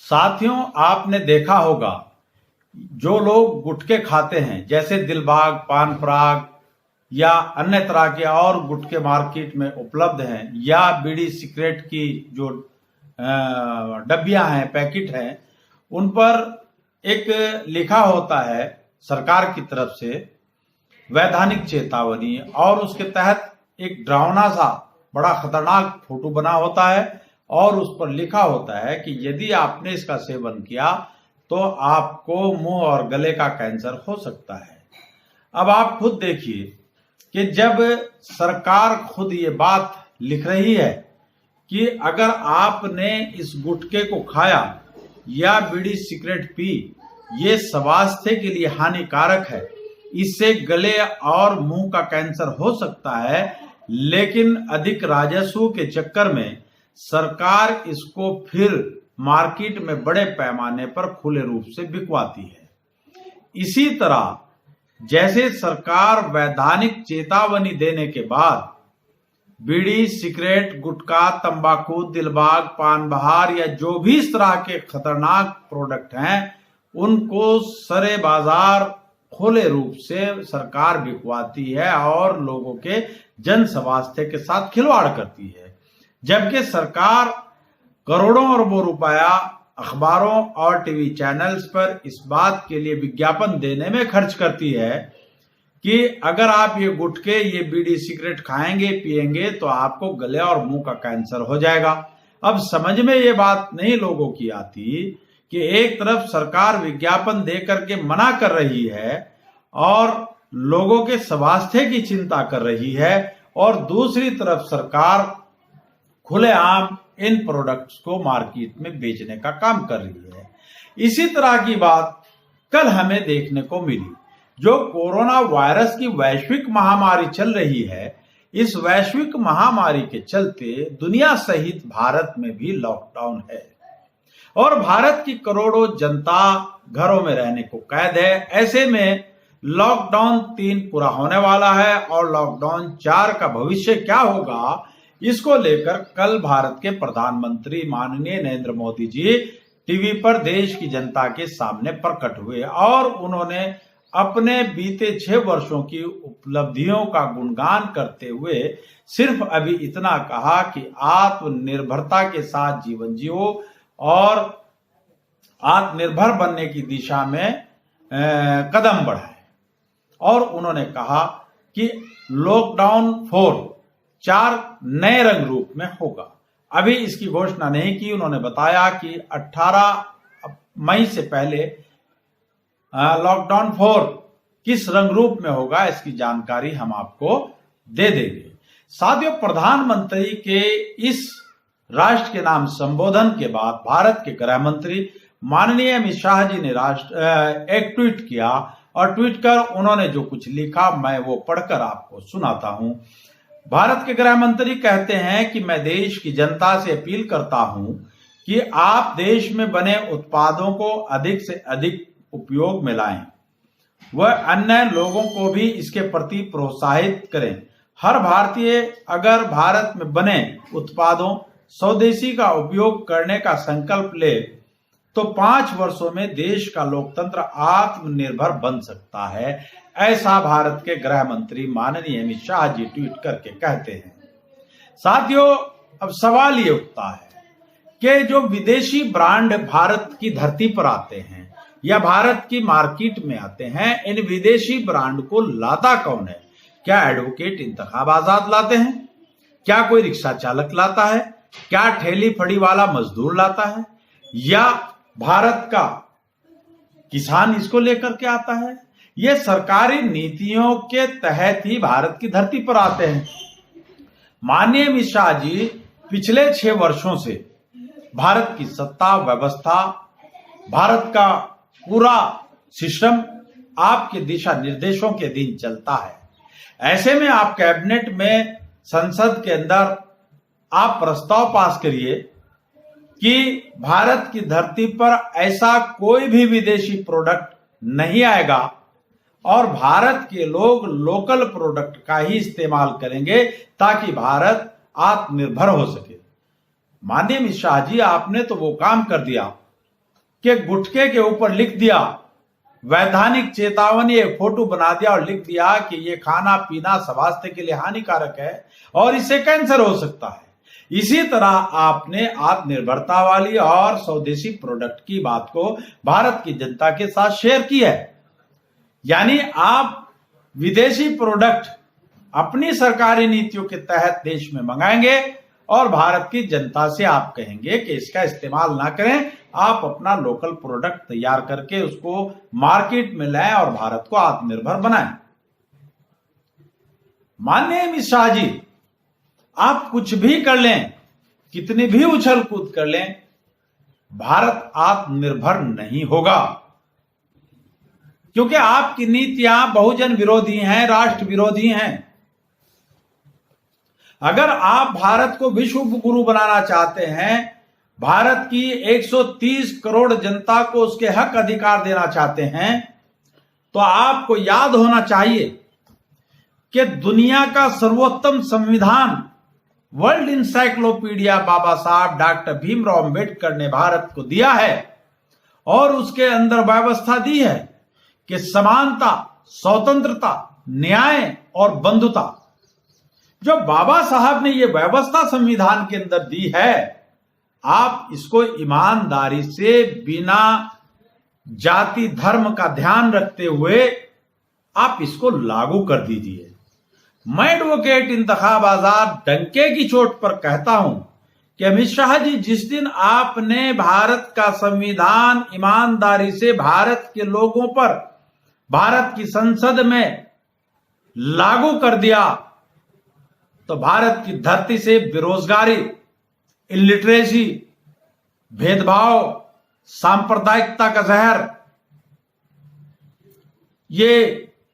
साथियों, आपने देखा होगा जो लोग गुटखे खाते हैं, जैसे दिलबाग, पान पराग या अन्य तरह के और गुटखे मार्केट में उपलब्ध हैं, या बीड़ी सिगरेट की जो डब्बियां हैं, पैकेट हैं, उन पर एक लिखा होता है सरकार की तरफ से वैधानिक चेतावनी, और उसके तहत एक डरावना सा बड़ा खतरनाक फोटो बना होता है और उस पर लिखा होता है कि यदि आपने इसका सेवन किया तो आपको मुंह और गले का कैंसर हो सकता है। अब आप खुद देखिए कि जब सरकार खुद ये बात लिख रही है कि अगर आपने इस गुटखे को खाया या बीड़ी सिगरेट पी, ये स्वास्थ्य के लिए हानिकारक है, इससे गले और मुंह का कैंसर हो सकता है, लेकिन अधिक राजस्व के चक्कर में सरकार इसको फिर मार्केट में बड़े पैमाने पर खुले रूप से बिकवाती है। इसी तरह जैसे सरकार वैधानिक चेतावनी देने के बाद बीड़ी, सिगरेट, गुटखा, तंबाकू, दिलबाग, पान बहार या जो भी इस तरह के खतरनाक प्रोडक्ट हैं, उनको सरे बाजार खुले रूप से सरकार बिकवाती है और लोगों के जन स्वास्थ्य के साथ खिलवाड़ करती है, जबकि सरकार करोड़ों अरबों रुपया अखबारों और टीवी चैनल्स पर इस बात के लिए विज्ञापन देने में खर्च करती है कि अगर आप ये गुटखे, ये बीड़ी सिगरेट खाएंगे, पिएंगे तो आपको गले और मुंह का कैंसर हो जाएगा। अब समझ में ये बात नहीं लोगों की आती कि एक तरफ सरकार विज्ञापन दे करके मना कर रही है और लोगों के स्वास्थ्य की चिंता कर रही है, और दूसरी तरफ सरकार खुलेआम इन प्रोडक्ट्स को मार्केट में बेचने का काम कर रही है। इसी तरह की बात कल हमें देखने को मिली। जो कोरोना वायरस की वैश्विक महामारी चल रही है, इस वैश्विक महामारी के चलते दुनिया सहित भारत में भी लॉकडाउन है और भारत की करोड़ों जनता घरों में रहने को कैद है। ऐसे में लॉकडाउन 3 पूरा होने वाला है और लॉकडाउन 4 का भविष्य क्या होगा, इसको लेकर कल भारत के प्रधानमंत्री माननीय नरेंद्र मोदी जी टीवी पर देश की जनता के सामने प्रकट हुए और उन्होंने अपने बीते 6 वर्षों की उपलब्धियों का गुणगान करते हुए सिर्फ अभी इतना कहा कि आत्मनिर्भरता के साथ जीवन जियो और आत्मनिर्भर बनने की दिशा में कदम बढ़ाएं। और उन्होंने कहा कि लॉकडाउन 4 नए रंग रूप में होगा। अभी इसकी घोषणा नहीं की। उन्होंने बताया कि 18 मई से पहले लॉकडाउन 4 किस रंग रूप में होगा, इसकी जानकारी हम आपको दे देंगे। साथियों, प्रधानमंत्री के इस राष्ट्र के नाम संबोधन के बाद भारत के गृह मंत्री माननीय अमित शाह जी ने एक ट्वीट किया और ट्वीट कर उन्होंने जो कुछ लिखा मैं वो पढ़कर आपको सुनाता हूं। भारत के गृह मंत्री कहते हैं कि मैं देश की जनता से अपील करता हूं कि आप देश में बने उत्पादों को अधिक से अधिक उपयोग में लाएं, वह अन्य लोगों को भी इसके प्रति प्रोत्साहित करें। हर भारतीय अगर भारत में बने उत्पादों, स्वदेशी का उपयोग करने का संकल्प ले तो 5 वर्षों में देश का लोकतंत्र आत्मनिर्भर बन सकता है, ऐसा भारत के गृह मंत्री माननीय अमित शाह जी ट्वीट करके कहते हैं। साथियों, अब सवाल ये उठता है कि जो विदेशी ब्रांड भारत की धरती पर आते हैं या भारत की मार्केट में आते हैं, इन विदेशी ब्रांड को लाता कौन है? क्या एडवोकेट इंतखाब आजाद लाते हैं? क्या कोई रिक्शा चालक लाता है? क्या ठेली फड़ी वाला मजदूर लाता है? या भारत का किसान इसको लेकर के आता है? ये सरकारी नीतियों के तहत ही भारत की धरती पर आते हैं। माननीय अमित शाह जी पिछले 6 वर्षों से भारत की सत्ता व्यवस्था, भारत का पूरा सिस्टम आपके दिशा निर्देशों के अधीन चलता है। ऐसे में आप कैबिनेट में, संसद के अंदर आप प्रस्ताव पास करिए कि भारत की धरती पर ऐसा कोई भी विदेशी प्रोडक्ट नहीं आएगा और भारत के लोग लोकल प्रोडक्ट का ही इस्तेमाल करेंगे ताकि भारत आत्मनिर्भर हो सके। माननीय अमित शाह जी, आपने तो वो काम कर दिया कि गुटखे के ऊपर लिख दिया वैधानिक चेतावनी, एक फोटो बना दिया और लिख दिया कि ये खाना पीना स्वास्थ्य के लिए हानिकारक है और इससे कैंसर हो सकता है। इसी तरह आपने आत्मनिर्भरता वाली और स्वदेशी प्रोडक्ट की बात को भारत की जनता के साथ शेयर की है। यानी आप विदेशी प्रोडक्ट अपनी सरकारी नीतियों के तहत देश में मंगाएंगे और भारत की जनता से आप कहेंगे कि इसका इस्तेमाल ना करें, आप अपना लोकल प्रोडक्ट तैयार करके उसको मार्केट में लाएं और भारत को आत्मनिर्भर बनाएं। माननीय अमित शाह जी, आप कुछ भी कर लें, कितनी भी उछल कूद कर लें, भारत आत्मनिर्भर नहीं होगा, क्योंकि आपकी नीतियां बहुजन विरोधी हैं, राष्ट्र विरोधी हैं। अगर आप भारत को विश्व गुरु बनाना चाहते हैं, भारत की 130 करोड़ जनता को उसके हक अधिकार देना चाहते हैं, तो आपको याद होना चाहिए कि दुनिया का सर्वोत्तम संविधान वर्ल्ड इंसाइक्लोपीडिया बाबा साहब डॉक्टर भीमराव अंबेडकर ने भारत को दिया है और उसके अंदर व्यवस्था दी है कि समानता, स्वतंत्रता, न्याय और बंधुता। जो बाबा साहब ने ये व्यवस्था संविधान के अंदर दी है, आप इसको ईमानदारी से बिना जाति धर्म का ध्यान रखते हुए आप इसको लागू कर दीजिए। मैं एडवोकेट इंतखाब आजाद डंके की चोट पर कहता हूं कि अमित शाह जी, जिस दिन आपने भारत का संविधान ईमानदारी से भारत के लोगों पर, भारत की संसद में लागू कर दिया, तो भारत की धरती से बेरोजगारी, इलिटरेसी, भेदभाव, सांप्रदायिकता का जहर ये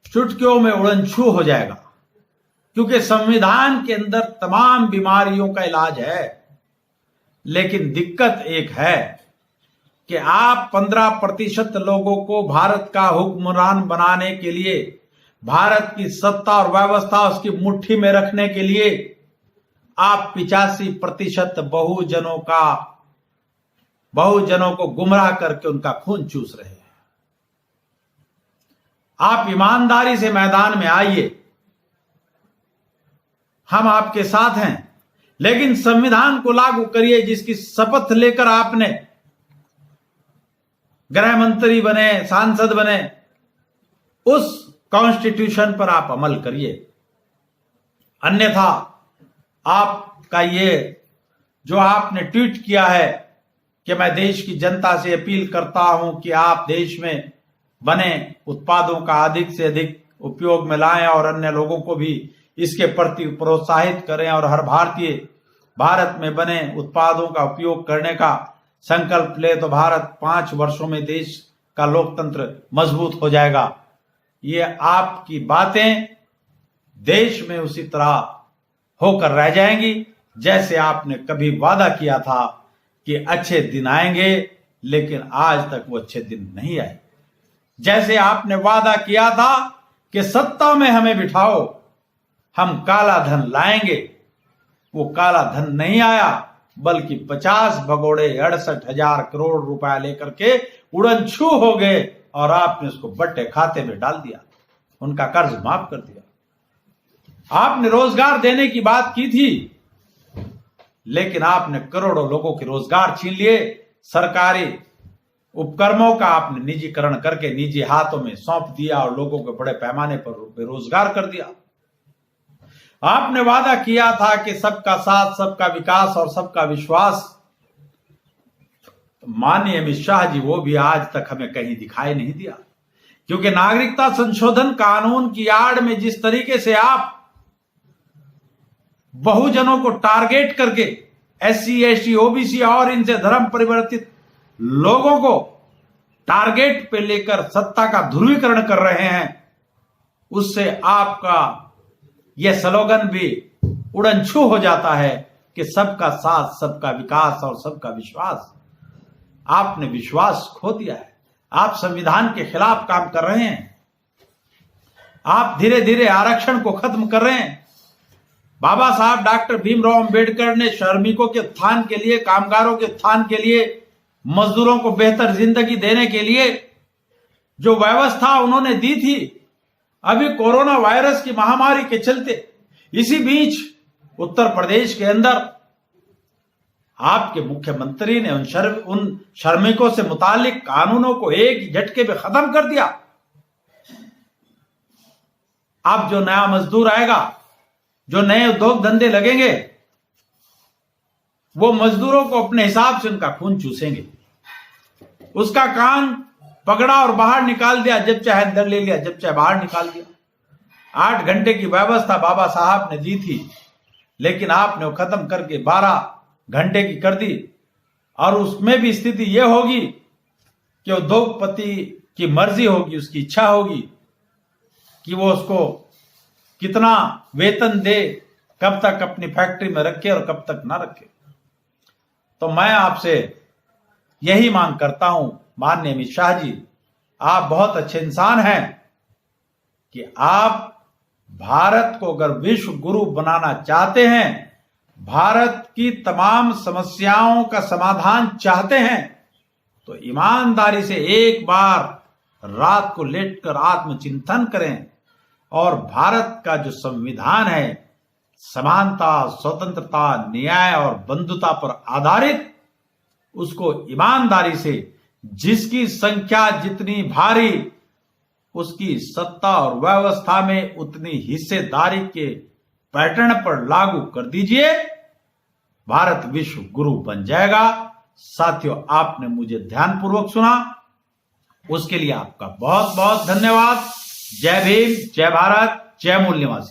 चुटकियों में उड़नछू हो जाएगा, क्योंकि संविधान के अंदर तमाम बीमारियों का इलाज है। लेकिन दिक्कत एक है कि आप 15% लोगों को भारत का हुक्मरान बनाने के लिए, भारत की सत्ता और व्यवस्था उसकी मुट्ठी में रखने के लिए आप 85% बहुजनों को गुमराह करके उनका खून चूस रहे हैं। आप ईमानदारी से मैदान में आइए, हम आपके साथ हैं, लेकिन संविधान को लागू करिए जिसकी शपथ लेकर आपने गृह मंत्री बने, सांसद बने, उस कॉन्स्टिट्यूशन पर आप अमल करिए। अन्यथा आपका ये जो आपने ट्वीट किया है कि मैं देश की जनता से अपील करता हूं कि आप देश में बने उत्पादों का अधिक से अधिक उपयोग में लाएं और अन्य लोगों को भी इसके प्रति प्रोत्साहित करें और हर भारतीय भारत में बने उत्पादों का उपयोग करने का संकल्प ले, तो भारत 5 वर्षों में देश का लोकतंत्र मजबूत हो जाएगा। ये आपकी बातें देश में उसी तरह होकर रह जाएंगी जैसे आपने कभी वादा किया था कि अच्छे दिन आएंगे, लेकिन आज तक वो अच्छे दिन नहीं आए। जैसे आपने वादा किया था कि सत्ता में हमें बिठाओ, हम काला धन लाएंगे, वो काला धन नहीं आया, बल्कि 50 भगोड़े 68,000 करोड़ रुपया लेकर के उड़नछू हो गए और आपने उसको बट्टे खाते में डाल दिया, उनका कर्ज माफ कर दिया। आपने रोजगार देने की बात की थी, लेकिन आपने करोड़ों लोगों के रोजगार छीन लिए। सरकारी उपक्रमों का आपने निजीकरण करके निजी हाथों में सौंप दिया और लोगों को बड़े पैमाने पर बेरोजगार कर दिया। आपने वादा किया था कि सबका साथ, सबका विकास और सबका विश्वास। माननीय अमित शाह जी, वो भी आज तक हमें कहीं दिखाई नहीं दिया, क्योंकि नागरिकता संशोधन कानून की आड़ में जिस तरीके से आप बहुजनों को टारगेट करके SC, ST, OBC और इनसे धर्म परिवर्तित लोगों को टारगेट पे लेकर सत्ता का ध्रुवीकरण कर रहे हैं, उससे आपका यह स्लोगन भी उड़नछू हो जाता है कि सबका साथ, सबका विकास और सबका विश्वास। आपने विश्वास खो दिया है। आप संविधान के खिलाफ काम कर रहे हैं। आप धीरे धीरे आरक्षण को खत्म कर रहे हैं। बाबा साहब डॉक्टर भीमराव अंबेडकर ने श्रमिकों के उत्थान के लिए, कामगारों के उत्थान के लिए मजदूरों को बेहतर जिंदगी देने के लिए जो व्यवस्था उन्होंने दी थी, अभी कोरोना वायरस की महामारी के चलते इसी बीच उत्तर प्रदेश के अंदर आपके मुख्यमंत्री ने उन श्रमिकों से मुतालिक कानूनों को एक झटके में खत्म कर दिया। अब जो नया मजदूर आएगा, जो नए उद्योग धंधे लगेंगे, वो मजदूरों को अपने हिसाब से उनका खून चूसेंगे। उसका कान पकड़ा और बाहर निकाल दिया, जब चाहे अंदर ले लिया, जब चाहे बाहर निकाल दिया। 8 घंटे की व्यवस्था बाबा साहब ने दी थी, लेकिन आपने वो खत्म करके 12 घंटे की कर दी। और उसमें भी स्थिति यह होगी कि उद्योगपति की मर्जी होगी, उसकी इच्छा होगी कि वो उसको कितना वेतन दे, कब तक अपनी फैक्ट्री में रखे और कब तक ना रखे। तो मैं आपसे यही मांग करता हूं, माननीय अमित शाह जी, आप बहुत अच्छे इंसान हैं कि आप भारत को अगर विश्व गुरु बनाना चाहते हैं, भारत की तमाम समस्याओं का समाधान चाहते हैं, तो ईमानदारी से एक बार रात को लेटकर आत्मचिंतन करें और भारत का जो संविधान है, समानता, स्वतंत्रता, न्याय और बंधुता पर आधारित, उसको ईमानदारी से, जिसकी संख्या जितनी भारी, उसकी सत्ता और व्यवस्था में उतनी हिस्सेदारी के पैटर्न पर लागू कर दीजिए। भारत विश्व गुरु बन जाएगा। साथियों, आपने मुझे ध्यानपूर्वक सुना, उसके लिए आपका बहुत बहुत धन्यवाद। जय भीम, जय भारत, जय मूल निवासी।